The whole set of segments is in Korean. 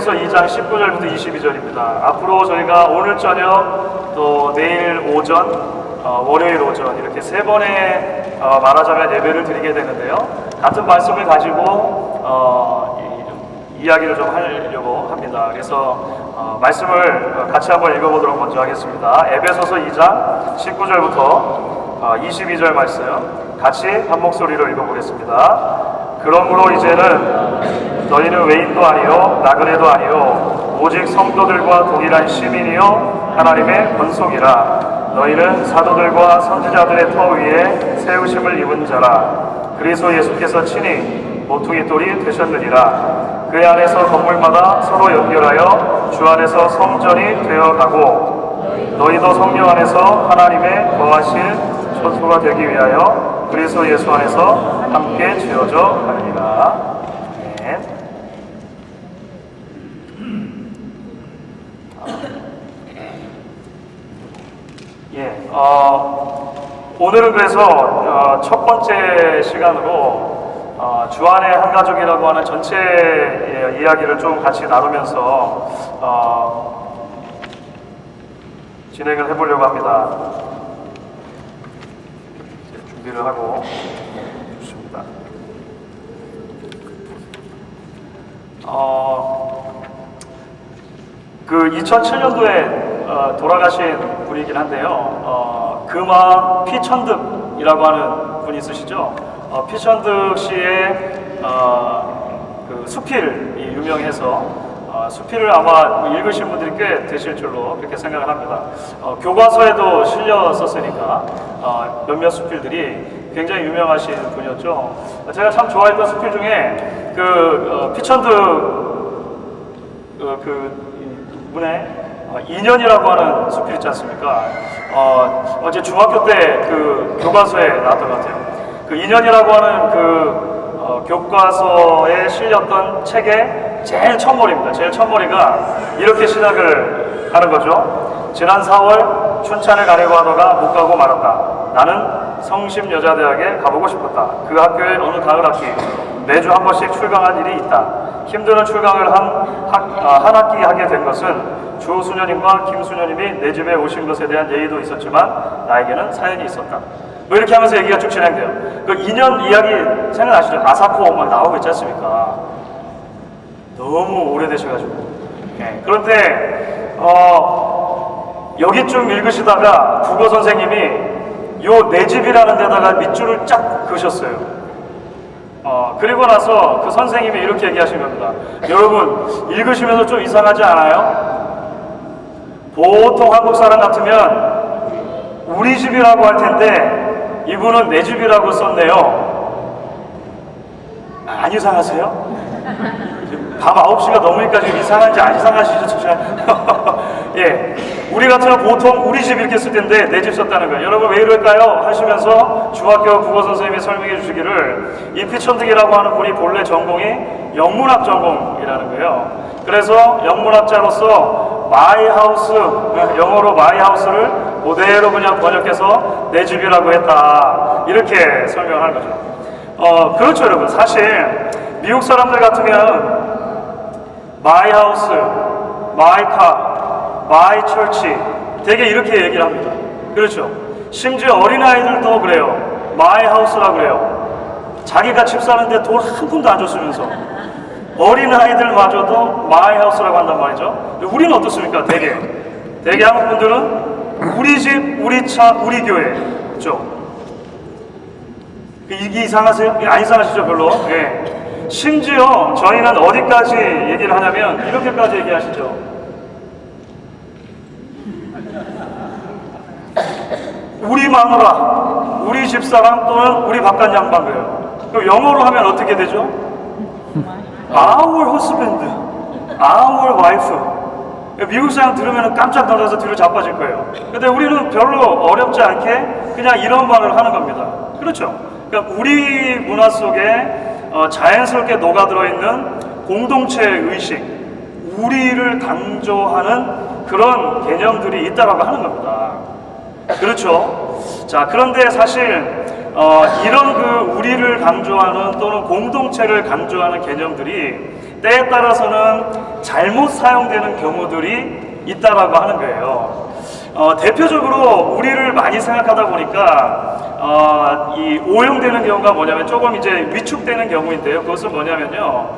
에베소서 2장 19절부터 22절입니다. 앞으로 저희가 오늘 저녁 또 내일 오전 월요일 오전 이렇게 세 번의 말하자면 예배를 드리게 되는데요. 같은 말씀을 가지고 이야기를 좀 하려고 합니다. 그래서 말씀을 같이 한번 읽어보도록 먼저 하겠습니다. 에베소서 2장 19절부터 22절 말씀 같이 한 목소리로 읽어보겠습니다. 그러므로 이제는 너희는 외인도 아니요 나그네도 아니요 오직 성도들과 동일한 시민이요 하나님의 권속이라. 너희는 사도들과 선지자들의 터 위에 세우심을 입은 자라. 그리스도 예수께서 친히 모퉁이 돌이 되셨느니라. 그 안에서 건물마다 서로 연결하여 주 안에서 성전이 되어가고 너희도 성령 안에서 하나님의 거하실 처소가 되기 위하여 그리스도 예수 안에서 함께 지어져 가느니라. 아멘. 오늘은 그래서 첫 번째 시간으로 주안의 한 가족이라고 하는 전체 이야기를 좀 같이 나누면서 진행을 해보려고 합니다. 준비를 하고 좋습니다. 그 2007년도에 돌아가신 분이긴 한데요. 금화 피천득이라고 하는 분이 있으시죠. 피천득 씨의 그 수필이 유명해서 수필을 아마 읽으신 분들이 꽤 되실 줄로 그렇게 생각을 합니다. 교과서에도 실렸었으니까 몇몇 수필들이 굉장히 유명하신 분이었죠. 제가 참 좋아했던 수필 중에 그 피천득 그 분의 인연이라고 하는 수필 있지 않습니까? 어제 중학교 때 그 교과서에 나왔던 것 같아요. 그 인연이라고 하는 그 교과서에 실렸던 책의 제일 첫머리입니다. 제일 첫머리가 이렇게 시작을 하는 거죠. 지난 4월 춘천을 가려고 하다가 못 가고 말았다. 나는 성심여자대학에 가보고 싶었다. 그 학교에 어느 가을 학기 매주 한 번씩 출강한 일이 있다. 힘드는 출강을 한 학기 하게 된 것은 주수녀님과 김수녀님이 내 집에 오신 것에 대한 예의도 있었지만 나에게는 사연이 있었다. 뭐 이렇게 하면서 얘기가 쭉 진행돼요. 그 인연 이야기 생각나시죠? 아사코 막 나오고 있지 않습니까? 너무 오래되셔가지고. 네. 그런데 여기쯤 읽으시다가 국어 선생님이 요 내 집이라는 데다가 밑줄을 쫙 그으셨어요. 그리고 나서 그 선생님이 이렇게 얘기하신 겁니다. 여러분 읽으시면서 좀 이상하지 않아요? 보통 한국 사람 같으면 우리 집이라고 할 텐데 이분은 내 집이라고 썼네요. 안 이상하세요? 밤 9시가 넘으니까 지금 이상한지 안 이상하시죠? 예, 우리 같으면 보통 우리 집 이렇게 쓸 텐데 내 집 썼다는 거예요. 여러분 왜 이럴까요? 하시면서 중학교 국어 선생님이 설명해 주시기를 이 피천득이라고 하는 분이 본래 전공이 영문학 전공이라는 거예요. 그래서 영문학자로서 마이 하우스, 영어로 마이 하우스를 그대로 그냥 번역해서 내 집이라고 했다. 이렇게 설명을 하는 거죠. 그렇죠 여러분. 사실 미국 사람들 같으면 마이 하우스, 마이 카, 마이 철치 되게 이렇게 얘기를 합니다. 그렇죠. 심지어 어린아이들도 그래요. 마이 하우스라고 그래요. 자기가 집 사는데 돈 한 푼도 안 줬으면서 어린아이들마저도 마이 하우스라고 한단 말이죠. 우리는 어떻습니까? 대개 한국 분들은 우리 집, 우리 차, 우리 교회. 그렇죠. 이게 이상하세요? 안 이상하시죠 별로? 예. 심지어 저희는 어디까지 얘기를 하냐면 이렇게까지 얘기하시죠. 우리 마누라, 우리 집사람 또는 우리 바깥 양반이에요. 그럼 영어로 하면 어떻게 되죠? Our husband, our wife. 미국 사람 들으면 깜짝 놀라서 뒤로 자빠질 거예요. 근데 우리는 별로 어렵지 않게 그냥 이런 말을 하는 겁니다. 그렇죠? 그러니까 우리 문화 속에 자연스럽게 녹아들어 있는 공동체 의식, 우리를 강조하는 그런 개념들이 있다라고 하는 겁니다. 그렇죠? 자, 그런데 사실 이런 그 우리를 강조하는 또는 공동체를 강조하는 개념들이 때에 따라서는 잘못 사용되는 경우들이 있다라고 하는 거예요. 대표적으로 우리를 많이 생각하다 보니까 이 오용되는 경우가 뭐냐면 조금 이제 위축되는 경우인데요. 그것은 뭐냐면요,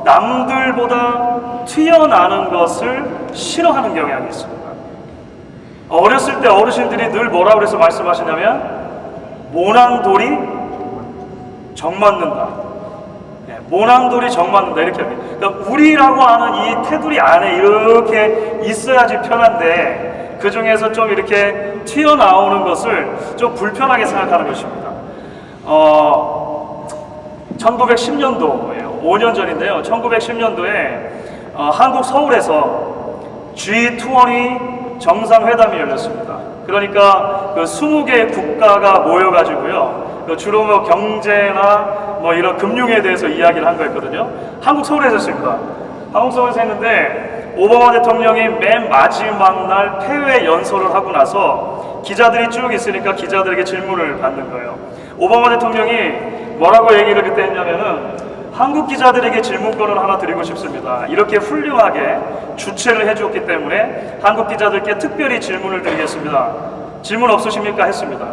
남들보다 튀어나는 것을 싫어하는 경향이 있습니다. 어렸을 때 어르신들이 늘 뭐라 그래서 말씀하시냐면 모난 돌이 정 맞는다. 모난 돌이 정 맞는다 이렇게 합니다. 그러니까 우리라고 하는 이 테두리 안에 이렇게 있어야지 편한데 그 중에서 좀 이렇게 튀어나오는 것을 좀 불편하게 생각하는 것입니다. 1910년도예요. 5년 전인데요. 1910년도에 한국 서울에서 G20 정상회담이 열렸습니다. 그러니까 그 20개 국가가 모여가지고요. 주로 뭐 경제나 뭐 이런 금융에 대해서 이야기를 한 거였거든요. 한국 서울에서 했습니다. 한국 서울에서 했는데 오바마 대통령이 맨 마지막 날 폐회 연설을 하고 나서 기자들이 쭉 있으니까 기자들에게 질문을 받는 거예요. 오바마 대통령이 뭐라고 얘기를 그때 했냐면은 한국 기자들에게 질문권을 하나 드리고 싶습니다. 이렇게 훌륭하게 주최를 해주었기 때문에 한국 기자들께 특별히 질문을 드리겠습니다. 질문 없으십니까? 했습니다.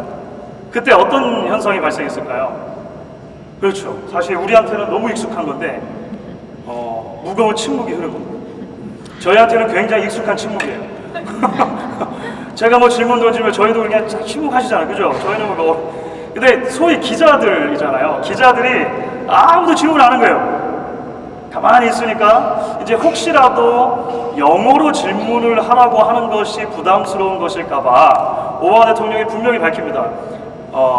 그때 어떤 현상이 발생했을까요? 그렇죠. 사실 우리한테는 너무 익숙한 건데 무거운 침묵이 흐르고 저희한테는 굉장히 익숙한 침묵이에요. 제가 뭐 질문 던지면 저희도 그냥 침묵하시잖아요. 그죠? 저희는 뭐 근데 소위 기자들이잖아요. 기자들이 아무도 질문 안 하는 거예요. 가만히 있으니까 이제 혹시라도 영어로 질문을 하라고 하는 것이 부담스러운 것일까봐 오바마 대통령이 분명히 밝힙니다.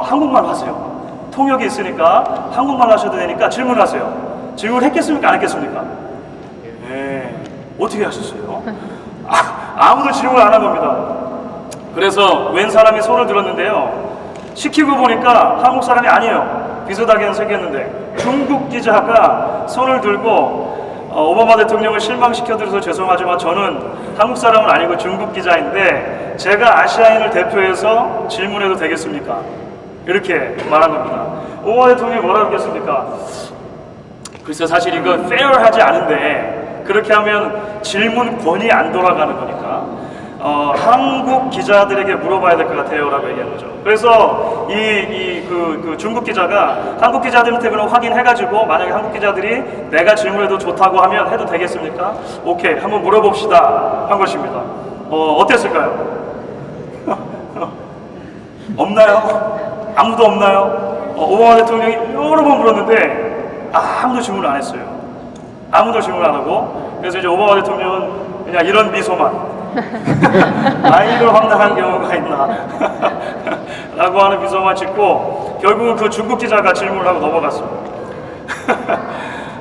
한국말 하세요. 통역이 있으니까 한국말 하셔도 되니까 질문하세요. 질문했겠습니까? 안 했겠습니까? 네. 어떻게 하셨어요? 아무도 질문 안 한 겁니다. 그래서 웬 사람이 손을 들었는데요. 시키고 보니까 한국 사람이 아니에요. 비슷하게는 생겼는데 중국 기자가 손을 들고 오바마 대통령을 실망시켜드려서 죄송하지만 저는 한국 사람은 아니고 중국 기자인데 제가 아시아인을 대표해서 질문해도 되겠습니까? 이렇게 말한 겁니다. 오바마 대통령이 뭐라고 했겠습니까? 글쎄 사실 이거 페어하지 않은데 그렇게 하면 질문권이 안 돌아가는 거니까 한국 기자들에게 물어봐야 될 것 같아요 라고 얘기한 거죠. 그래서 그 중국 기자가 한국 기자들한테 그럼 확인해가지고 만약에 한국 기자들이 내가 질문해도 좋다고 하면 해도 되겠습니까? 오케이 한번 물어봅시다 한 것입니다. 어땠을까요? 없나요? 아무도 없나요? 오바마 대통령이 여러 번 물었는데 아무도 질문을 안 했어요. 아무도 질문 안 하고 그래서 이제 오바마 대통령은 그냥 이런 미소만 이런 황당한 경우가 있나 라고 하는 미소만 짓고 결국은 그 중국 기자가 질문을 하고 넘어갔습니다.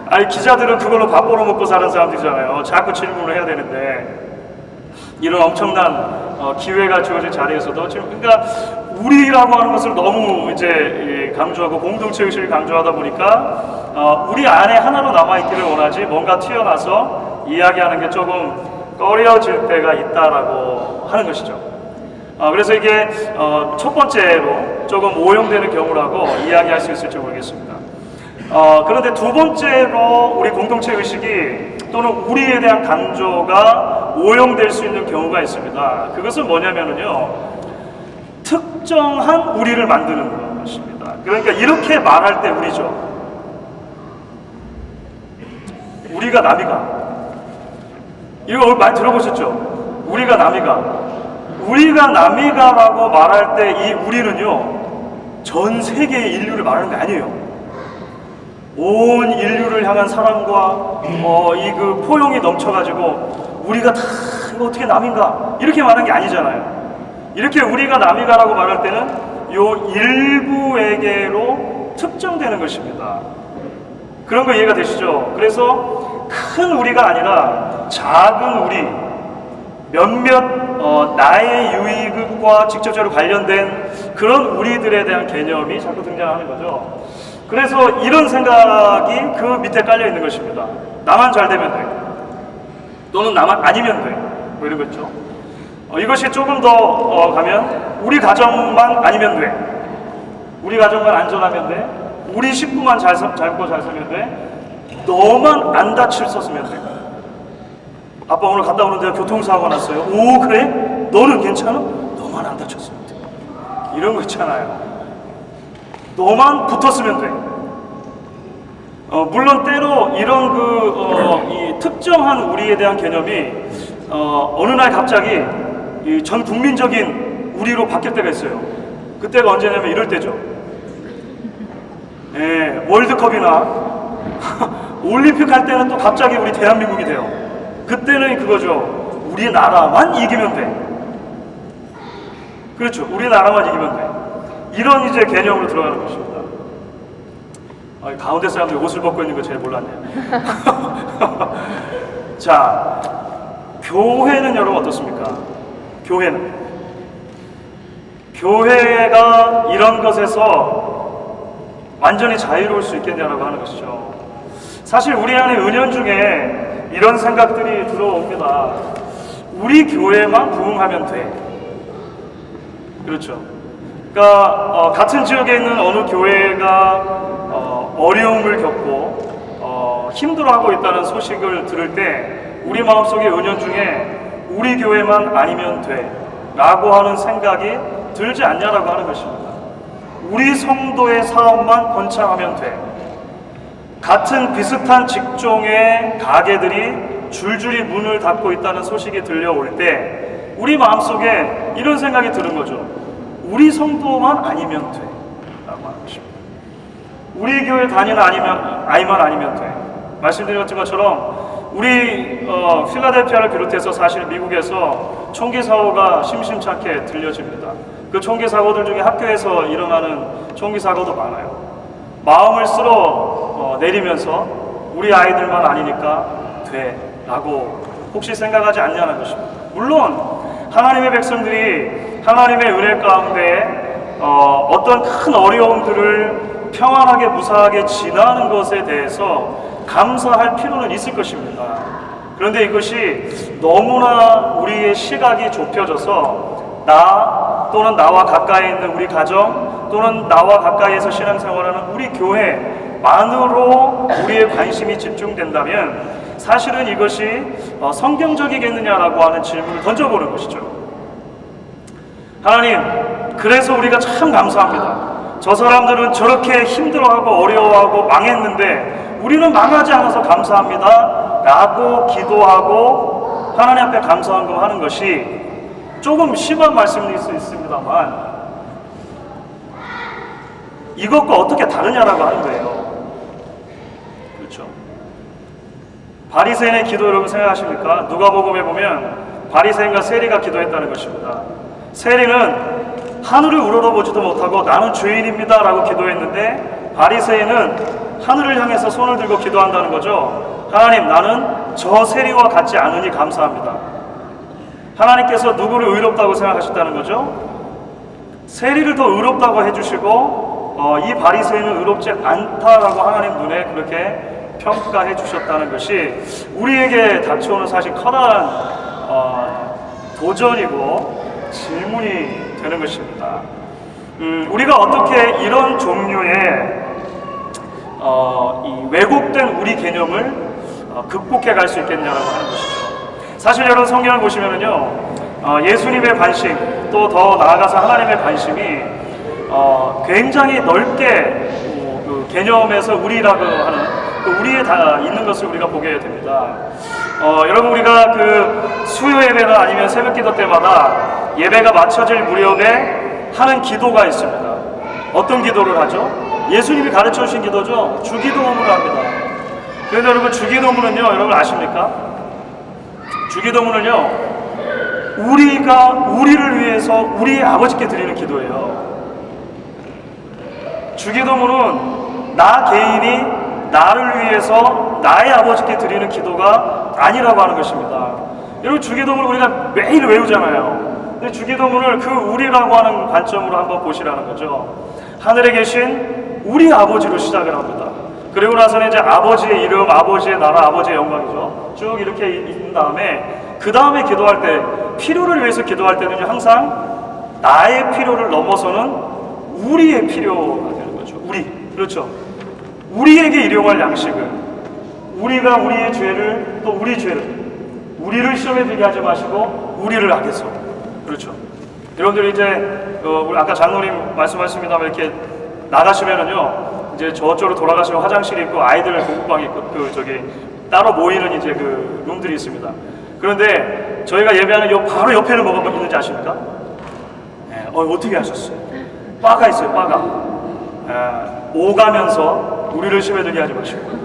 아니 기자들은 그걸로 밥 벌어먹고 사는 사람들이잖아요. 자꾸 질문을 해야 되는데 이런 엄청난 기회가 주어진 자리에서도 지금 그러니까 우리라고 하는 것을 너무 이제 강조하고 공동체 의식을 강조하다 보니까 우리 안에 하나로 남아있기를 원하지 뭔가 튀어나서 이야기하는 게 조금 꺼려질 때가 있다라고 하는 것이죠. 그래서 이게 첫 번째로 조금 오용되는 경우라고 이야기할 수 있을지 모르겠습니다. 그런데 두 번째로 우리 공동체 의식이 또는 우리에 대한 강조가 오용될 수 있는 경우가 있습니다. 그것은 뭐냐면요, 특정한 우리를 만드는 것입니다. 그러니까 이렇게 말할 때 우리죠. 우리가 남이가. 이거 많이 들어보셨죠? 우리가 남이가. 우리가 남이가라고 말할 때 이 우리는요, 전 세계의 인류를 말하는 게 아니에요. 온 인류를 향한 사랑과 이 그 포용이 넘쳐가지고 우리가 다 이거 어떻게 남인가 이렇게 말하는 게 아니잖아요. 이렇게 우리가 남이가라고 말할 때는 요 일부에게로 특정되는 것입니다. 그런 거 이해가 되시죠? 그래서 큰 우리가 아니라 작은 우리, 몇몇 나의 유익과 직접적으로 관련된 그런 우리들에 대한 개념이 자꾸 등장하는 거죠. 그래서 이런 생각이 그 밑에 깔려 있는 것입니다. 나만 잘 되면 돼. 또는 나만 아니면 돼. 뭐 이런 거 있죠. 이것이 조금 더 가면 우리 가정만 아니면 돼. 우리 가정만 안전하면 돼. 우리 식구만 잘 살면 돼. 너만 안 다쳤었으면 돼. 아빠 오늘 갔다 오는데 교통사고가 났어요. 오, 그래? 너는 괜찮아? 너만 안 다쳤으면 돼. 이런 거 있잖아요. 너만 붙었으면 돼. 물론 때로 이런 이 특정한 우리에 대한 개념이 어느 날 갑자기 이 전 국민적인 우리로 바뀔 때가 있어요. 그때가 언제냐면 이럴 때죠. 예, 월드컵이나 올림픽 할 때는 또 갑자기 우리 대한민국이 돼요. 그때는 그거죠. 우리나라만 이기면 돼. 그렇죠. 우리나라만 이기면 돼. 이런 이제 개념으로 들어가는 것입니다. 가운데 사람들이 옷을 벗고 있는 거 제일 몰랐네요. 자, 교회는 여러분 어떻습니까? 교회가 이런 것에서 완전히 자유로울 수 있겠냐라고 하는 것이죠. 사실 우리 안에 은연 중에 이런 생각들이 들어옵니다. 우리 교회만 부흥하면 돼. 그렇죠. 그러니까 같은 지역에 있는 어느 교회가 어려움을 겪고 힘들어하고 있다는 소식을 들을 때 우리 마음속에 은연 중에 우리 교회만 아니면 돼 라고 하는 생각이 들지 않냐라고 하는 것입니다. 우리 성도의 사업만 번창하면 돼. 같은 비슷한 직종의 가게들이 줄줄이 문을 닫고 있다는 소식이 들려올 때 우리 마음속에 이런 생각이 드는 거죠. 우리 성도만 아니면 돼 라고 하는 것입니다. 우리 교회 다니는 아이만 아니면 돼. 말씀드린 것처럼 우리 필라델피아를 비롯해서 사실 미국에서 총기 사고가 심심찮게 들려집니다. 그 총기 사고들 중에 학교에서 일어나는 총기 사고도 많아요. 마음을 쓸어 내리면서 우리 아이들만 아니니까 돼 라고 혹시 생각하지 않냐는 것입니다. 물론 하나님의 백성들이 하나님의 은혜 가운데 어떤 큰 어려움들을 평안하게 무사하게 지나는 것에 대해서 감사할 필요는 있을 것입니다. 그런데 이것이 너무나 우리의 시각이 좁혀져서 나 또는 나와 가까이 있는 우리 가정 또는 나와 가까이에서 신앙생활하는 우리 교회만으로 우리의 관심이 집중된다면 사실은 이것이 성경적이겠느냐라고 하는 질문을 던져보는 것이죠. 하나님, 그래서 우리가 참 감사합니다. 저 사람들은 저렇게 힘들어하고 어려워하고 망했는데 우리는 망하지 않아서 감사합니다 라고 기도하고 하나님 앞에 감사한금 하는 것이 조금 심한 말씀일 수 있습니다만 이것과 어떻게 다르냐라고 하는 거예요. 그렇죠? 바리새인의 기도 여러분 생각하십니까? 누가복음에 보면 바리새인과 세리가 기도했다는 것입니다. 세리는 하늘을 우러러보지도 못하고 나는 죄인입니다 라고 기도했는데 바리새인은 하늘을 향해서 손을 들고 기도한다는 거죠. 하나님, 나는 저 세리와 같지 않으니 감사합니다. 하나님께서 누구를 의롭다고 생각하셨다는 거죠? 세리를 더 의롭다고 해주시고 이 바리새인은 의롭지 않다라고 하나님 눈에 그렇게 평가해 주셨다는 것이 우리에게 닥쳐오는 사실 커다란 도전이고 질문이 되는 것입니다. 우리가 어떻게 이런 종류의 이 왜곡된 우리 개념을 극복해 갈 수 있겠냐라고 하는 것이죠. 사실 여러분 성경을 보시면은요, 예수님의 관심 또 더 나아가서 하나님의 관심이 굉장히 넓게 그 개념에서 우리라고 하는 그 우리에 다 있는 것을 우리가 보게 됩니다. 여러분 우리가 그 수요 예배나 아니면 새벽 기도 때마다 예배가 마쳐질 무렵에 하는 기도가 있습니다. 어떤 기도를 하죠? 예수님이 가르쳐 주신 기도죠. 주기도문을 합니다. 그런데 여러분 주기도문은요, 여러분 아십니까? 주기도문은요, 우리가 우리를 위해서 우리 아버지께 드리는 기도예요. 주기도문은 나 개인이 나를 위해서 나의 아버지께 드리는 기도가 아니라고 하는 것입니다. 여러분 주기도문을 우리가 매일 외우잖아요. 근데 주기도문을 그 우리라고 하는 관점으로 한번 보시라는 거죠. 하늘에 계신 우리 아버지로 시작을 합니다. 그리고 나서는 이제 아버지의 이름, 아버지의 나라, 아버지의 영광이죠. 쭉 이렇게 있는 다음에 그 다음에 기도할 때 필요를 위해서 기도할 때는 항상 나의 필요를 넘어서는 우리의 필요가 되는 거죠. 우리, 그렇죠. 우리에게 일용할 양식을 우리가 우리의 죄를 또 우리 죄를 우리를 시험에 들게 하지 마시고 우리를 악에서. 그렇죠. 여러분들 이제 우리 아까 장로님 말씀하셨습니다만 이렇게 나가시면은요 이제 저쪽으로 돌아가시면 화장실이 있고 아이들 공부방이 있고 따로 모이는 이제 그 룸들이 있습니다. 그런데 저희가 예배하는 요 바로 옆에는 뭐가 있는지 아십니까? 네, 어떻게 하셨어요? 바가 있어요. 바가. 오가면서 우리를 시험에 들게 하지 마시고.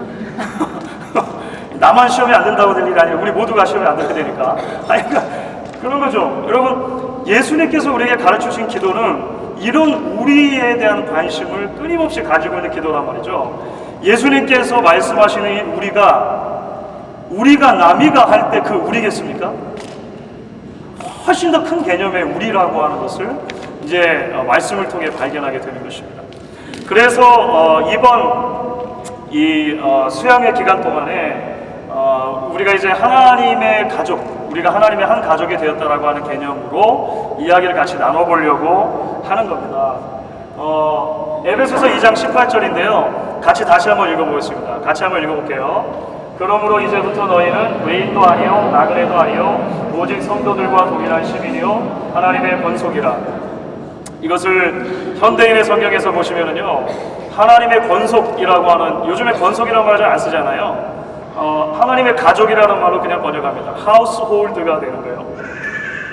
나만 시험에 안 된다고 될 일이 아니라 우리 모두가 시험에 안 되게 되니까. 아니, 그러니까 그런 거죠. 여러분, 예수님께서 우리에게 가르치신 기도는 이런 우리에 대한 관심을 끊임없이 가지고 있는 기도란 말이죠. 예수님께서 말씀하시는 이 우리가 남이가 할 때 그 우리겠습니까? 훨씬 더 큰 개념의 우리라고 하는 것을 이제 말씀을 통해 발견하게 되는 것입니다. 그래서 이번 이 수양의 기간 동안에 우리가 이제 하나님의 가족, 우리가 하나님의 한 가족이 되었다라고 하는 개념으로 이야기를 같이 나눠보려고 하는 겁니다. 에베소서 2장 18절인데요. 같이 다시 한번 읽어보겠습니다. 같이 한번 읽어볼게요. 그러므로 이제부터 너희는 외인도 아니요 나그네도 아니요 오직 성도들과 동일한 시민이요 하나님의 권속이라. 이것을 현대인의 성경에서 보시면은요 하나님의 권속이라고 하는, 요즘에 권속이라는 말을 잘 안 쓰잖아요. 하나님의 가족이라는 말로 그냥 번역합니다. 하우스홀드가 되는 거예요.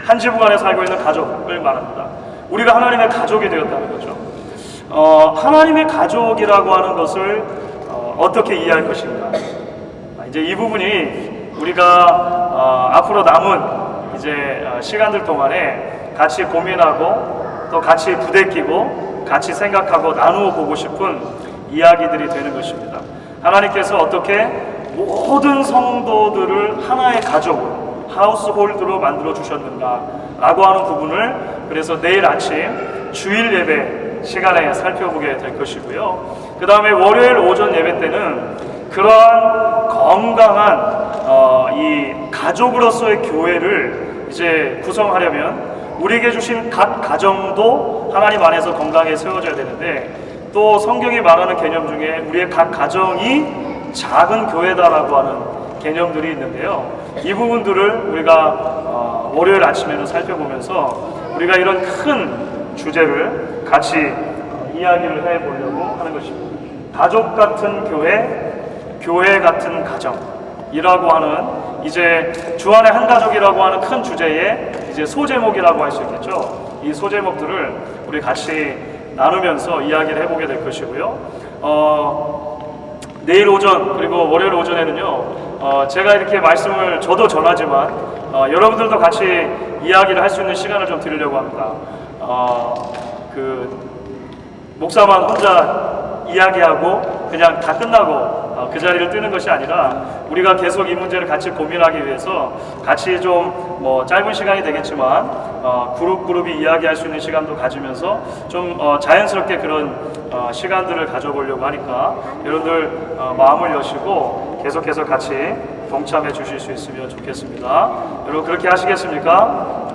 한 지붕 안에 살고 있는 가족을 말합니다. 우리가 하나님의 가족이 되었다는 거죠. 하나님의 가족이라고 하는 것을 어떻게 이해할 것인가. 이제 이 부분이 우리가 앞으로 남은 이제 시간들 동안에 같이 고민하고 또 같이 부대끼고 같이 생각하고 나누어 보고 싶은 이야기들이 되는 것입니다. 하나님께서 어떻게 모든 성도들을 하나의 가족으로, 하우스홀드로 만들어 주셨는가 라고 하는 부분을 그래서 내일 아침 주일 예배 시간에 살펴보게 될 것이고요. 그 다음에 월요일 오전 예배 때는 그러한 건강한 이 가족으로서의 교회를 이제 구성하려면 우리에게 주신 각 가정도 하나님 안에서 건강에 세워져야 되는데, 또 성경이 말하는 개념 중에 우리의 각 가정이 작은 교회다라고 하는 개념들이 있는데요. 이 부분들을 우리가 월요일 아침에는 살펴보면서 우리가 이런 큰 주제를 같이 이야기를 해보려고 하는 것입니다. 가족 같은 교회, 교회 같은 가정이라고 하는 이제 주안의 한 가족이라고 하는 큰 주제의 이제 소제목이라고 할 수 있겠죠. 이 소제목들을 우리 같이 나누면서 이야기를 해보게 될 것이고요. 내일 오전 그리고 월요일 오전에는요 제가 이렇게 말씀을 저도 전하지만 여러분들도 같이 이야기를 할 수 있는 시간을 좀 드리려고 합니다. 그 목사만 혼자 이야기하고 그냥 다 끝나고 그 자리를 뜨는 것이 아니라 우리가 계속 이 문제를 같이 고민하기 위해서 같이 좀 뭐 짧은 시간이 되겠지만 그룹이 이야기할 수 있는 시간도 가지면서 좀 자연스럽게 그런 시간들을 가져보려고 하니까 여러분들 마음을 여시고 계속해서 같이 동참해 주실 수 있으면 좋겠습니다. 여러분 그렇게 하시겠습니까?